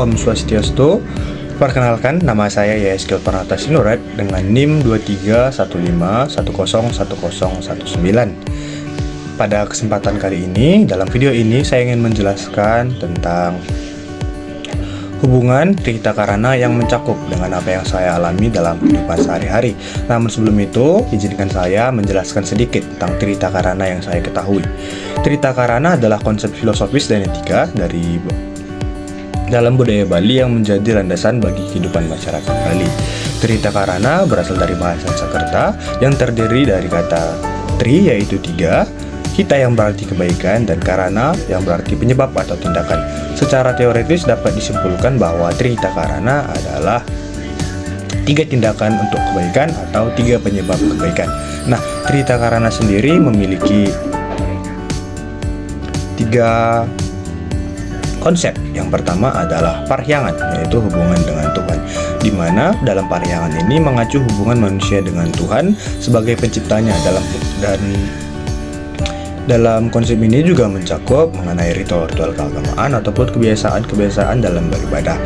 Om Swastiastu. Perkenalkan, nama saya Yeskil Pranata Sinurat dengan NIM 2315101019. Pada kesempatan kali ini, dalam video ini saya ingin menjelaskan tentang hubungan Trihita Karana yang mencakup dengan apa yang saya alami dalam kehidupan sehari-hari. Namun sebelum itu, izinkan saya menjelaskan sedikit tentang Trihita Karana yang saya ketahui. Trihita Karana adalah konsep filosofis dan etika dalam budaya Bali yang menjadi landasan bagi kehidupan masyarakat Bali. Trihita Karana berasal dari bahasa Sanskerta yang terdiri dari kata tri yaitu tiga, hita yang berarti kebaikan, dan karana yang berarti penyebab atau tindakan. Secara teoritis dapat disimpulkan bahwa Trihita Karana adalah tiga tindakan untuk kebaikan atau tiga penyebab kebaikan. Nah, Trihita Karana sendiri memiliki tiga konsep. Yang pertama adalah parhyangan, yaitu hubungan dengan Tuhan, di mana dalam parhyangan ini mengacu hubungan manusia dengan Tuhan sebagai penciptanya. Dalam konsep ini juga mencakup mengenai ritual-ritual keagamaan ataupun kebiasaan-kebiasaan dalam beribadah,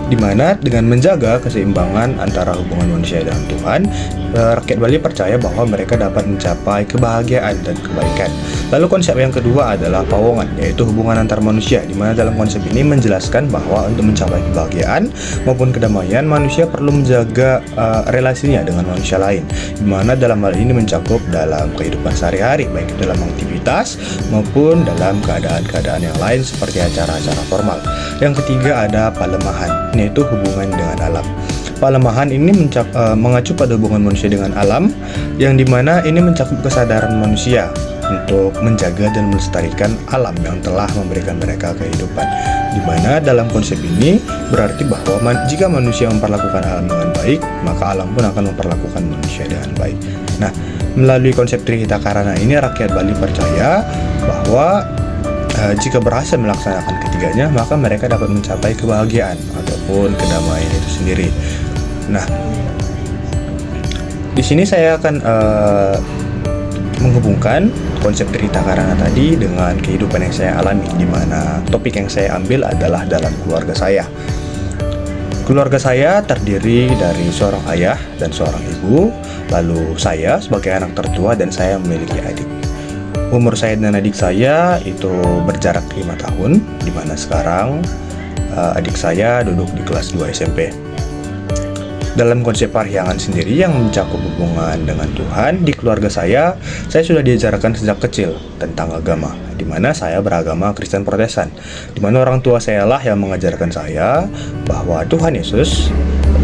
di mana dengan menjaga keseimbangan antara hubungan manusia dengan Tuhan, rakyat Bali percaya bahwa mereka dapat mencapai kebahagiaan dan kebaikan. Lalu konsep yang kedua adalah pawongan, yaitu hubungan antar manusia, di mana dalam konsep ini menjelaskan bahwa untuk mencapai kebahagiaan maupun kedamaian, manusia perlu menjaga relasinya dengan manusia lain, di mana dalam hal ini mencakup dalam kehidupan sehari-hari, baik itu dalam aktivitas maupun dalam keadaan-keadaan yang lain seperti acara-acara formal. Yang ketiga ada palemahan, yaitu hubungan dengan alam. Palemahan ini mengacu pada hubungan manusia dengan alam, yang dimana ini mencakup kesadaran manusia untuk menjaga dan melestarikan alam yang telah memberikan mereka kehidupan. Dimana dalam konsep ini berarti bahwa jika manusia memperlakukan alam dengan baik, maka alam pun akan memperlakukan manusia dengan baik. Nah, melalui konsep Trihita Karana ini, rakyat Bali percaya bahwa jika berhasil melaksanakan ketiganya, maka mereka dapat mencapai kebahagiaan ataupun kedamaian itu sendiri. Nah, di sini saya akan menghubungkan konsep Trihita Karana tadi dengan kehidupan yang saya alami, di mana topik yang saya ambil adalah dalam keluarga saya. Keluarga saya terdiri dari seorang ayah dan seorang ibu, lalu saya sebagai anak tertua dan saya memiliki adik. Umur saya dan adik saya itu berjarak 5 tahun, di mana sekarang adik saya duduk di kelas 2 SMP. Dalam konsep parhyangan sendiri yang mencakup hubungan dengan Tuhan, di keluarga saya sudah diajarkan sejak kecil tentang agama, di mana saya beragama Kristen Protestan, di mana orang tua saya lah yang mengajarkan saya bahwa Tuhan Yesus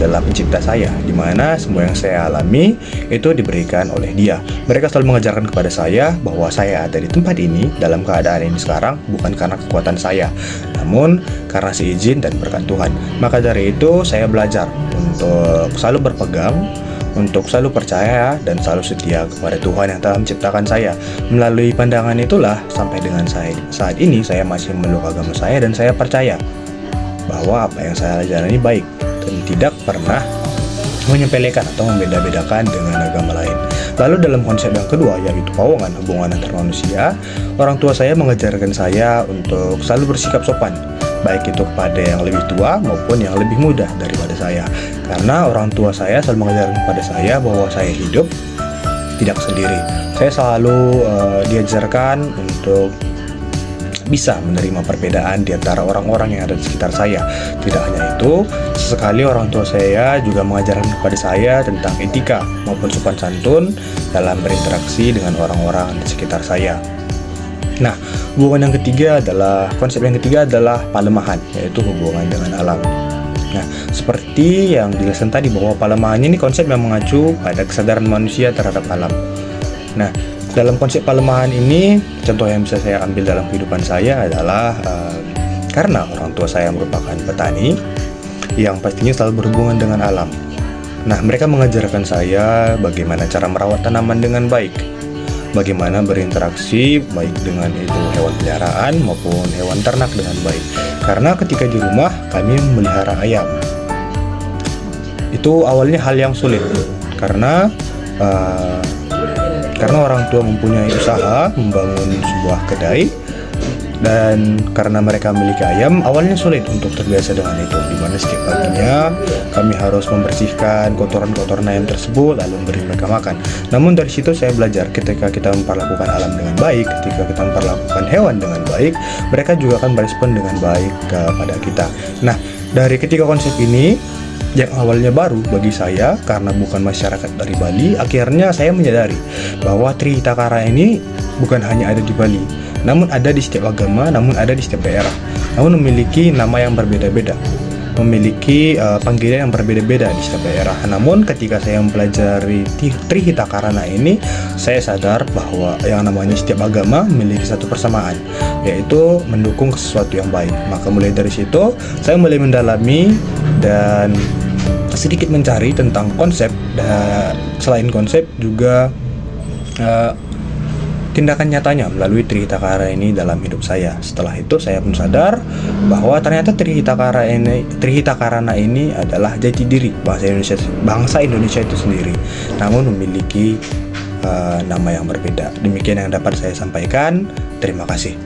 adalah pencipta saya, di mana semua yang saya alami itu diberikan oleh Dia. Mereka selalu mengajarkan kepada saya bahwa saya ada di tempat ini dalam keadaan ini sekarang bukan karena kekuatan saya, namun karena seizin dan berkat Tuhan. Maka dari itu saya belajar untuk selalu berpegang, untuk selalu percaya dan selalu setia kepada Tuhan yang telah menciptakan saya. Melalui pandangan itulah sampai dengan saat ini saya masih memeluk agama saya, dan saya percaya bahwa apa yang saya jalani baik dan tidak pernah menyepelekan atau membeda-bedakan dengan agama lain. Lalu dalam konsep yang kedua, yaitu pawongan, hubungan antar manusia, orang tua saya mengajarkan saya untuk selalu bersikap sopan, baik itu kepada yang lebih tua maupun yang lebih muda daripada saya. Karena orang tua saya selalu mengajarkan kepada saya bahwa saya hidup tidak sendiri. Saya selalu diajarkan untuk bisa menerima perbedaan di antara orang-orang yang ada di sekitar saya. Tidak hanya itu, sesekali orang tua saya juga mengajarkan kepada saya tentang etika maupun sopan santun dalam berinteraksi dengan orang-orang di sekitar saya. Nah, konsep yang ketiga adalah palemahan, yaitu hubungan dengan alam. Nah, seperti yang dijelaskan tadi bahwa palemahan ini konsep yang mengacu pada kesadaran manusia terhadap alam. Nah, dalam konsep palemahan ini, contoh yang bisa saya ambil dalam kehidupan saya adalah karena orang tua saya merupakan petani yang pastinya selalu berhubungan dengan alam. Nah, mereka mengajarkan saya bagaimana cara merawat tanaman dengan baik, bagaimana berinteraksi baik dengan itu hewan peliharaan maupun hewan ternak dengan baik. Karena ketika di rumah kami memelihara ayam, itu awalnya hal yang sulit karena orang tua mempunyai usaha membangun sebuah kedai Dan karena mereka memiliki ayam, awalnya sulit untuk terbiasa dengan itu, dimana setiap paginya kami harus membersihkan kotoran-kotoran ayam tersebut lalu memberi mereka makan. Namun dari situ saya belajar, ketika kita memperlakukan alam dengan baik, ketika kita memperlakukan hewan dengan baik, mereka juga akan merespon dengan baik kepada kita. Nah, dari ketiga konsep ini yang awalnya baru bagi saya karena bukan masyarakat dari Bali, akhirnya saya menyadari bahwa Trihitakara ini bukan hanya ada di Bali, namun ada di setiap agama, namun ada di setiap daerah, namun memiliki nama yang berbeda-beda, memiliki panggilan yang berbeda-beda di setiap daerah. Namun ketika saya mempelajari Trihitakarana ini, saya sadar bahwa yang namanya setiap agama memiliki satu persamaan, yaitu mendukung sesuatu yang baik. Maka mulai dari situ saya mulai mendalami dan sedikit mencari tentang konsep, dan selain konsep juga tindakan nyatanya melalui Trihitakara ini dalam hidup saya. Setelah itu saya pun sadar bahwa ternyata Trihitakarana ini adalah jati diri bangsa Indonesia itu sendiri, namun memiliki nama yang berbeda. Demikian yang dapat saya sampaikan. Terima kasih.